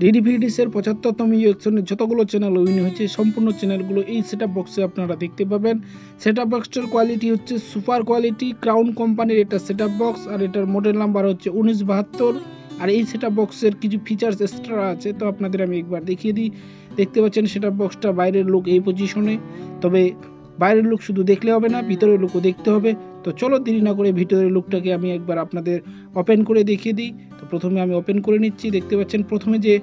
DD ভিডিসের 75তম ইলেকশনে যতগুলো channel win হয়েছে সম্পূর্ণ চ্যানেলগুলো এই সেটআপ বক্সে আপনারা দেখতে পাবেন। সেটআপ বক্সটার কোয়ালিটি হচ্ছে সুপার কোয়ালিটি, ক্রাউন কোম্পানির এটা সেটআপ বক্স, আর এটার মডেল নাম্বার হচ্ছে 1972। আর এই সেটআপ বক্সের কিছু ফিচার্স এক্সট্রা আছে, তো আপনাদের আমি একবার দেখিয়ে দিই। দেখতে পাচ্ছেন সেটআপ বক্সটা বাইরের লুক এই পজিশনে, তবে বাইরের লুক শুধু দেখলে হবে না, ভিতরের লুকও দেখতে হবে। তো চলো দেরি না করে ভিতরের লুকটাকে আমি একবার আপনাদের ওপেন করে দেখিয়ে দিই। তো প্রথমে আমি ওপেন করে নিচ্ছি। দেখতে পাচ্ছেন প্রথমে যে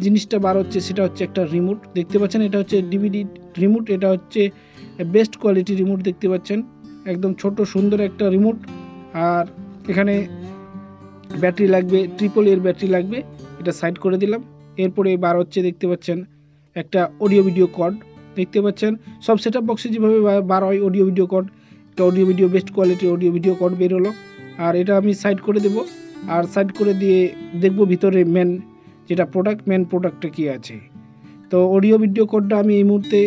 জিনিসটা বার হচ্ছে সেটা হচ্ছে একটা রিমোট। দেখতে পাচ্ছেন এটা হচ্ছে ডিভিডি রিমোট, এটা হচ্ছে বেস্ট কোয়ালিটি রিমোট। দেখতে পাচ্ছেন একদম ছোট সুন্দর একটা রিমোট। আর এখানে ব্যাটারি লাগবে, ট্রিপল এর ব্যাটারি লাগবে, এটা সাইড করে দিলাম। এরপরে বার হচ্ছে দেখতে পাচ্ছেন একটা অডিও ভিডিও কর্ড। দেখতে পাচ্ছেন সব সেটআপ বক্সে যেভাবে বার হয় অডিও ভিডিও কর্ড, একটা অডিও ভিডিও বেস্ট কোয়ালিটির অডিও ভিডিও কর্ড বের হলো। আর এটা আমি সাইড করে দেব, আর সাইড করে দিয়ে দেখব ভিতরে মেন যেটা মেন প্রোডাক্টটা কী আছে। তো অডিও ভিডিও কোডটা আমি এই মুহূর্তে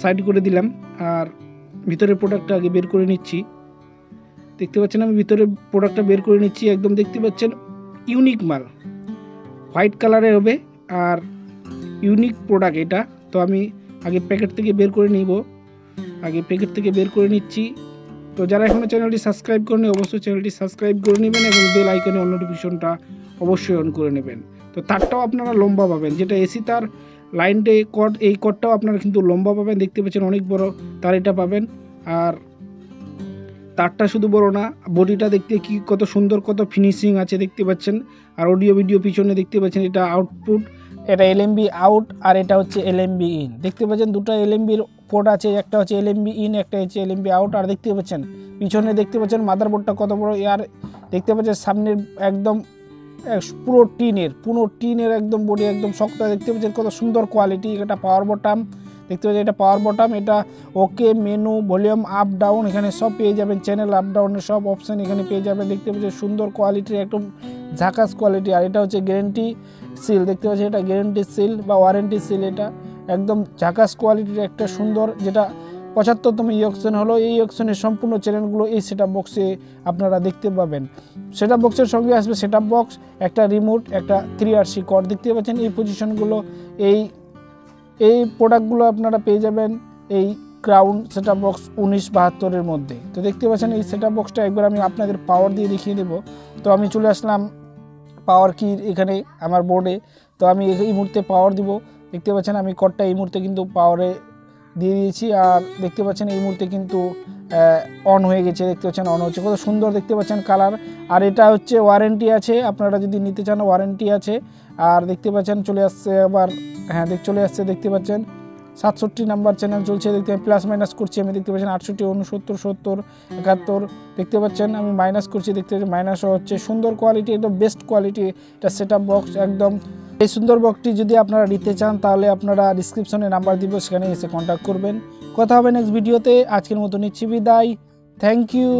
সাইড করে দিলাম, আর ভিতরের প্রোডাক্টটা আগে বের করে নিচ্ছি। দেখতে পাচ্ছেন আমি ভিতরের প্রোডাক্টটা বের করে নিচ্ছি। একদম দেখতে পাচ্ছেন ইউনিক মাল, হোয়াইট কালারের হবে আর ইউনিক প্রোডাক্ট এটা। তো আমি আগে প্যাকেট থেকে বের করে নিচ্ছি। তো যারা এখনও চ্যানেলটি সাবস্ক্রাইব করেনি অবশ্যই চ্যানেলটি সাবস্ক্রাইব করে নেবেন এবং বেল আইকনে অল নোটিফিকেশনটা অবশ্যই অন করে নেবেন। তো তারটাও আপনারা লম্বা পাবেন, যেটা এসি তার লাইনটে কর্ড, এই কর্ডটাও আপনারা কিন্তু লম্বা পাবেন। দেখতে পাচ্ছেন অনেক বড় তার এটা পাবেন। আর তারটা শুধু বড় না, বডিটা দেখতে কি কত সুন্দর, কত ফিনিশিং আছে দেখতে পাচ্ছেন। আর অডিও ভিডিও পিছনে দেখতে পাচ্ছেন এটা আউটপুট, এটা LMB আউট আর এটা হচ্ছে LMB ইন। দেখতে পাচ্ছেন দুটো LMBর পোর্ট আছে, একটা হচ্ছে LMB ইন, একটা হচ্ছে LMB আউট। আর দেখতে পাচ্ছেন পিছনে দেখতে পাচ্ছেন মাদারবোর্ডটা কত বড়। আর দেখতে পাচ্ছেন সামনের একদম পুরো টিনের একদম বডি একদম শক্ত। দেখতে পাচ্ছেন কত সুন্দর কোয়ালিটি। এটা পাওয়ার বটম, দেখতে পাচ্ছেন এটা পাওয়ার বটম, এটা ওকে মেনু ভলিউম আপ ডাউন এখানে সব পেয়ে যাবেন, চ্যানেল আপ ডাউনের সব অপশান এখানে পেয়ে যাবেন। দেখতে পাচ্ছেন সুন্দর কোয়ালিটির একদম ঝাকাস কোয়ালিটি। আর এটা হচ্ছে গ্যারেন্টি সিল, দেখতে পাচ্ছেন এটা গ্যারেন্টি সিল বা ওয়ারেন্টি সিল, এটা একদম ঝাকাস কোয়ালিটির একটা সুন্দর, যেটা 75তম ইলেকশন হলো। এই ইলেকশনের সম্পূর্ণ চ্যানেলগুলো এই সেটআপ বক্সে আপনারা দেখতে পাবেন। সেটআপ বক্সের সঙ্গে আসবে সেটআপ বক্স, একটা রিমোট, একটা 3RC কর্ড। দেখতে পাচ্ছেন এই পজিশনগুলো, এই প্রোডাক্টগুলো আপনারা পেয়ে যাবেন এই ক্রাউন সেটআপ বক্স 1972-এর মধ্যে। তো দেখতে পাচ্ছেন এই সেটআপ বক্সটা একবার আমি আপনাদের পাওয়ার দিয়ে দেখিয়ে দেবো। তো আমি চলে আসলাম পাওয়ার কি এখানে আমার বোর্ডে। তো আমি এই মুহূর্তে পাওয়ার দিব। দেখতে পাচ্ছেন আমি কর্ডটা এই মুহূর্তে কিন্তু পাওয়ারে দিয়ে দিয়েছি। আর দেখতে পাচ্ছেন এই মুহূর্তে কিন্তু অন হয়ে গেছে। দেখতে পাচ্ছেন অন হচ্ছে, কত সুন্দর দেখতে পাচ্ছেন কালার। আর এটা হচ্ছে ওয়ারেন্টি আছে, আপনারা যদি নিতে চান ওয়ারেন্টি আছে। আর দেখতে পাচ্ছেন চলে আসছে আবার, হ্যাঁ চলে আসছে। দেখতে পাচ্ছেন 67 নাম্বার চ্যানেল চলছে। দেখতে প্লাস মাইনাস করছি আমি। দেখতে পাচ্ছেন 68, 69, 70, 71। দেখতে পাচ্ছেন আমি মাইনাস করছি, দেখতে পাচ্ছেন মাইনাসও হচ্ছে। সুন্দর কোয়ালিটি, একদম বেস্ট কোয়ালিটি এটা সেটআপ বক্স একদম। এই সুন্দর বক্সটি যদি আপনারা নিতে চান তাহলে আপনারা ডিসক্রিপশনে নাম্বার দিব, সেখানে এসে কন্ট্যাক্ট করবেন। কথা হবে নেক্সট ভিডিওতে। আজকের মতো নিচ্ছি বিদায়। Thank you.